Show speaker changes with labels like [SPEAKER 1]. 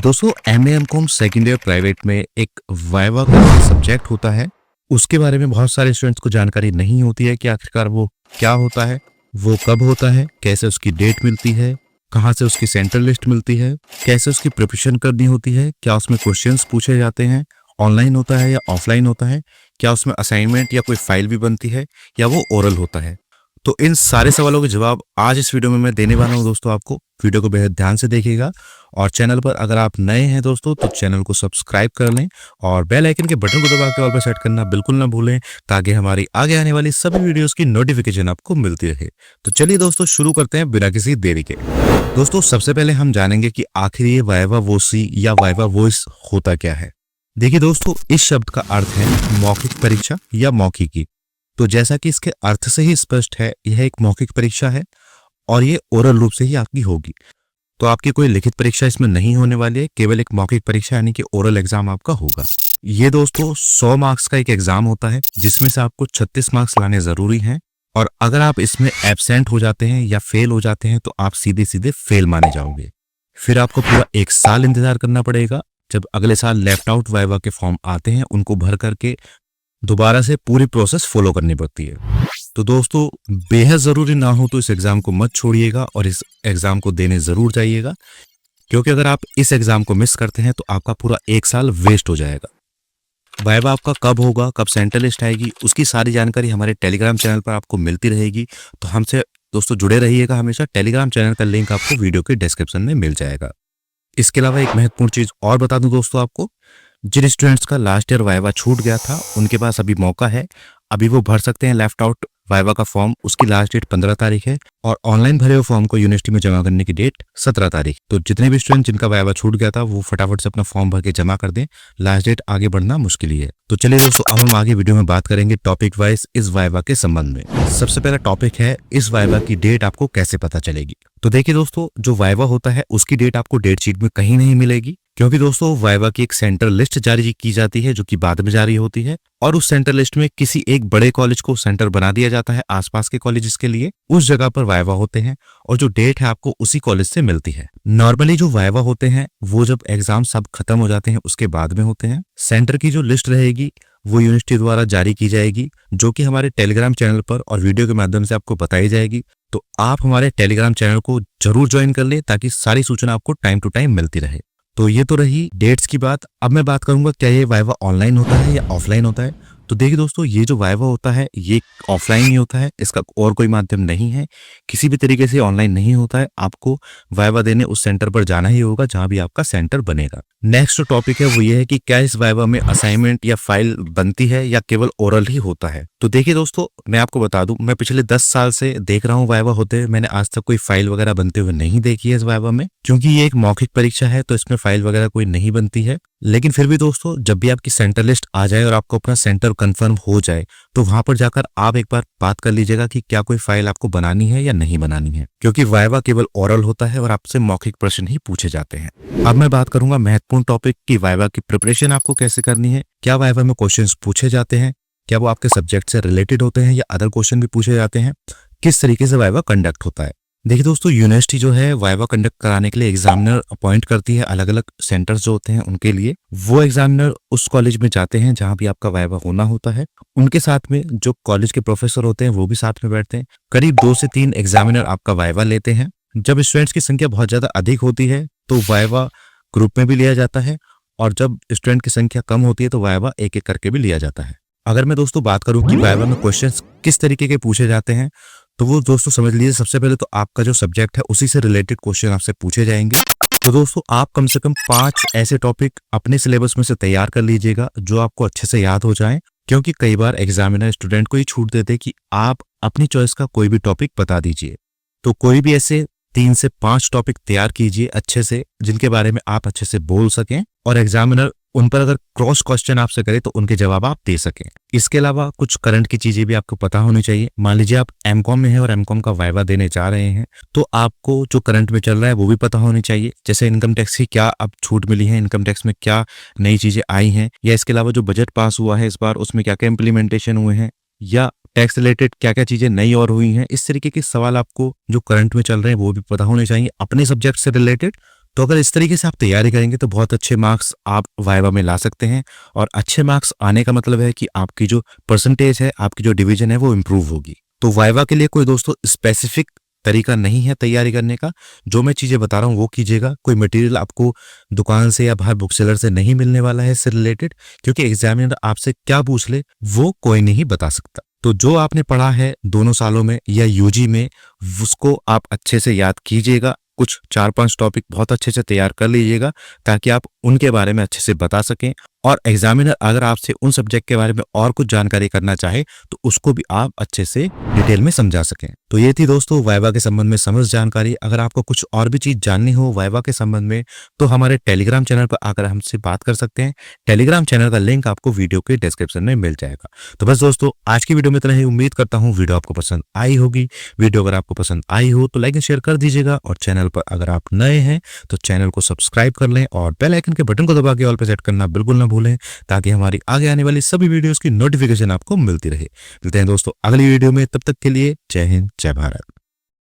[SPEAKER 1] दोस्तों MA MCom second year private में एक वाइवा का सब्जेक्ट होता है। उसके बारे में बहुत सारे स्टूडेंट्स को जानकारी नहीं होती है कि आखिरकार वो क्या होता है, वो कब होता है, कैसे उसकी डेट मिलती है, कहाँ से उसकी सेंट्रल लिस्ट मिलती है, कैसे उसकी प्रिपरेशन करनी होती है, क्या उसमें क्वेश्चंस पूछे जाते हैं, ऑनलाइन होता है या ऑफलाइन होता है, क्या उसमें असाइनमेंट या कोई फाइल भी बनती है या वो ओरल होता है। तो इन सारे सवालों के जवाब आज इस वीडियो में मैं देने वाला हूं दोस्तों। आपको वीडियो को बेहद ध्यान से देखिएगा और चैनल पर अगर आप नए हैं दोस्तों तो चैनल को सब्सक्राइब कर लें और बेल आइकन के बटन को दबा के ऑल पर सेट करना बिल्कुल ना भूलें ताकि हमारी आगे आने वाली सभी वीडियोस की नोटिफिकेशन आपको मिलती रहे। तो चलिए दोस्तों शुरू करते हैं बिना किसी देरी के। दोस्तों सबसे पहले हम जानेंगे कि आखिर ये वाइवा वोसी या वाइवा वॉइस होता क्या है। देखिए दोस्तों, इस शब्द का अर्थ है मौखिक परीक्षा या मौखिकी। तो जैसा कि इसके अर्थ से ही स्पष्ट है, यह एक मौखिक परीक्षा है और ये ओरल रूप से ही आपकी होगी। तो आपकी कोई लिखित परीक्षा इसमें नहीं होने वाली है, केवल एक मौखिक परीक्षा यानी कि ओरल एग्जाम आपका होगा। ये दोस्तों 100 मार्क्स का एक एग्जाम होता है जिसमें से आपको 36 मार्क्स लाने जरूरी हैं और अगर आप इसमें एब्सेंट हो जाते हैं या फेल हो जाते हैं तो आप सीधे सीधे फेल माने जाओगे। फिर आपको पूरा 1 साल इंतजार करना पड़ेगा। जब अगले साल लेफ्ट आउट वाइवा के फॉर्म आते हैं उनको भर करके दोबारा से पूरी प्रोसेस फॉलो करनी पड़ती है। तो दोस्तों बेहद जरूरी ना हो तो इस एग्जाम को मत छोड़िएगा और इस एग्जाम को देने जरूर जाइएगा, क्योंकि अगर आप इस एग्जाम को मिस करते हैं तो आपका पूरा 1 साल वेस्ट हो जाएगा। वाइवा आपका कब होगा, कब सेंट्रल लिस्ट आएगी, उसकी सारी जानकारी हमारे टेलीग्राम चैनल पर आपको मिलती रहेगी। तो हमसे दोस्तों जुड़े रहिएगा हमेशा। टेलीग्राम चैनल का लिंक आपको वीडियो के डिस्क्रिप्शन में मिल जाएगा। इसके अलावा एक महत्वपूर्ण चीज और बता दूं दोस्तों आपको, जिन स्टूडेंट्स का लास्ट ईयर वाइवा छूट गया था उनके पास अभी मौका है, अभी वो भर सकते हैं लेफ्ट आउट वाइवा का फॉर्म। उसकी लास्ट डेट 15 तारीख है और ऑनलाइन भरे हुए फॉर्म को यूनिवर्सिटी में जमा करने की डेट 17 तारीख। तो जितने भी स्टूडेंट जिनका वाइवा छूट गया था वो फटाफट से अपना फॉर्म भर के जमा कर दें, लास्ट डेट आगे बढ़ना मुश्किल ही है। तो चलिए दोस्तों अब हम आगे वीडियो में बात करेंगे टॉपिक वाइज इस वाइवा के संबंध में। सबसे पहला टॉपिक है इस वाइवा की डेट आपको कैसे पता चलेगी। तो देखिए दोस्तों, जो वाइवा होता है उसकी डेट आपको डेट शीट में कहीं नहीं मिलेगी, क्योंकि दोस्तों वाइवा की एक सेंट्रल लिस्ट जारी की जाती है जो कि बाद में जारी होती है और उस सेंट्रल लिस्ट में किसी एक बड़े कॉलेज को सेंटर बना दिया जाता है आसपास के कॉलेजेस के लिए। उस जगह पर वाइवा होते हैं और जो डेट है आपको उसी कॉलेज से मिलती है। नॉर्मली जो वाइवा होते हैं वो जब एग्जाम सब खत्म हो जाते हैं उसके बाद में होते हैं। सेंटर की जो लिस्ट रहेगी वो यूनिवर्सिटी द्वारा जारी की जाएगी, जो कि हमारे टेलीग्राम चैनल पर और वीडियो के माध्यम से आपको बताई जाएगी। तो आप हमारे टेलीग्राम चैनल को जरूर ज्वाइन कर ले ताकि सारी सूचना आपको टाइम टू टाइम मिलती रहे। तो ये तो रही डेट्स की बात। अब मैं बात करूंगा क्या ये वाइवा ऑनलाइन होता है या ऑफलाइन होता है। तो देखिए दोस्तों, ये जो वाइवा होता है ये ऑफलाइन ही होता है, इसका और कोई माध्यम नहीं है, किसी भी तरीके से ऑनलाइन नहीं होता है। आपको वाइवा देने उस सेंटर पर जाना ही होगा जहां भी आपका सेंटर बनेगा। नेक्स्ट टॉपिक है वो ये है कि क्या इस वाइवा में असाइनमेंट या फाइल बनती है या केवल ओरल ही होता है। तो देखिए दोस्तों, मैं आपको बता दूं, मैं पिछले 10 साल से देख रहा हूँ वाइवा होते हुए, मैंने आज तक कोई फाइल वगैरह बनते हुए नहीं देखी है इस वाइवा में, क्योंकि ये एक मौखिक परीक्षा है तो इसमें फाइल वगैरह कोई नहीं बनती है। लेकिन फिर भी दोस्तों, जब भी आपकी सेंटर लिस्ट आ जाए और आपको अपना सेंटर कंफर्म हो जाए तो वहां पर जाकर आप एक बार बात कर लीजिएगा कि क्या कोई फाइल आपको बनानी है या नहीं बनानी है, क्योंकि वाइवा केवल ओरल होता है और आपसे मौखिक प्रश्न ही पूछे जाते हैं। अब मैं बात करूंगा महत्वपूर्ण टॉपिक की वाइवा की प्रिपरेशन आपको कैसे करनी है, क्या वाइवा में क्वेश्चंस पूछे जाते हैं, क्या वो आपके सब्जेक्ट से रिलेटेड होते हैं या अदर क्वेश्चन भी पूछे जाते हैं, किस तरीके से वाइवा कंडक्ट होता है। देखिए दोस्तों, यूनिवर्सिटी जो है वाइवा कंडक्ट कराने के लिए एग्जामिनर अपॉइंट करती है अलग अलग सेंटर्स जो होते हैं उनके लिए। वो एग्जामिनर उस कॉलेज में जाते हैं जहां भी आपका वाइवा होना होता है। उनके साथ में जो कॉलेज के प्रोफेसर होते हैं वो भी साथ में बैठते हैं। करीब 2 से 3 एग्जामिनर आपका वाइवा लेते हैं। जब स्टूडेंट्स की संख्या बहुत ज्यादा अधिक होती है तो वाइवा ग्रुप में भी लिया जाता है और जब स्टूडेंट की संख्या कम होती है तो वाइवा एक एक करके भी लिया जाता है। अगर मैं दोस्तों बात करूं कि वाइवा में क्वेश्चंस किस तरीके के पूछे जाते हैं, तो वो दोस्तों समझ लीजिए, सबसे पहले तो आपका जो सब्जेक्ट है उसी से रिलेटेड क्वेश्चन आपसे पूछे जाएंगे। तो दोस्तों आप कम से कम 5 ऐसे टॉपिक अपने सिलेबस में से तैयार कर लीजिएगा जो आपको अच्छे से याद हो जाएं, क्योंकि कई बार एग्जामिनर स्टूडेंट को ही छूट देते कि आप अपनी चॉइस का कोई भी टॉपिक बता दीजिए। तो कोई भी ऐसे 3 से 5 टॉपिक तैयार कीजिए अच्छे से, जिनके बारे में आप अच्छे से बोल सकें और एग्जामिनर उन पर अगर क्रॉस क्वेश्चन आपसे करे तो उनके जवाब आप दे सकें। इसके अलावा कुछ करंट की चीजें भी आपको पता होनी चाहिए। मान लीजिए आप एमकॉम में हैं और एमकॉम का वाइवा देने जा रहे हैं, तो आपको जो करंट में चल रहा है वो भी पता होनी चाहिए। जैसे इनकम टैक्स की क्या अब छूट मिली है, इनकम टैक्स में क्या नई चीजें आई हैं, या इसके अलावा जो बजट पास हुआ है इस बार उसमें क्या क्या इम्प्लीमेंटेशन हुए हैं, या टैक्स रिलेटेड क्या क्या चीजें नई और हुई हैं। इस तरीके के सवाल आपको जो करंट में चल रहे हैं वो भी पता होने चाहिए अपने सब्जेक्ट से रिलेटेड। तो अगर इस तरीके से आप तैयारी करेंगे तो बहुत अच्छे मार्क्स आप वाइवा में ला सकते हैं। और अच्छे मार्क्स आने का मतलब है कि आपकी जो परसेंटेज है, आपकी जो डिवीजन है वो इम्प्रूव होगी। तो वाइवा के लिए कोई दोस्तों स्पेसिफिक तरीका नहीं है तैयारी करने का। जो मैं चीजें बता रहा हूँ वो कीजिएगा। कोई मटेरियल आपको दुकान से या बाहर बुक सेलर से नहीं मिलने वाला है इससे रिलेटेड, क्योंकि एग्जामिनर आपसे क्या पूछ ले वो कोई नहीं बता सकता। तो जो आपने पढ़ा है दोनों सालों में या यूजी में, उसको आप अच्छे से याद कीजिएगा। कुछ 4-5 टॉपिक बहुत अच्छे से तैयार कर लीजिएगा ताकि आप उनके बारे में अच्छे से बता सकें। और एग्जामिनर अगर आपसे उन सब्जेक्ट के बारे में और कुछ जानकारी करना चाहे तो उसको भी आप अच्छे से डिटेल में समझा सकें। तो ये थी दोस्तों वाइवा के संबंध में समझ जानकारी। अगर आपको कुछ और भी चीज जाननी हो वाइवा के संबंध में तो हमारे टेलीग्राम चैनल पर आकर हमसे बात कर सकते हैं। टेलीग्राम चैनल का लिंक आपको वीडियो के डिस्क्रिप्शन में मिल जाएगा। तो बस दोस्तों आज की वीडियो में इतना ही। उम्मीद करता हूँ वीडियो आपको पसंद आई होगी। वीडियो अगर आपको पसंद आई हो तो लाइक एंड शेयर कर दीजिएगा। और चैनल पर अगर आप नए हैं तो चैनल को सब्सक्राइब कर लें और बेल आइकन के बटन को दबा के ऑल पे सेट करना बिल्कुल ना भूलें, ताकि हमारी आगे आने वाली सभी वीडियोस की नोटिफिकेशन आपको मिलती रहे। मिलते हैं दोस्तों अगली वीडियो में, तब तक के लिए जय हिंद जय भारत।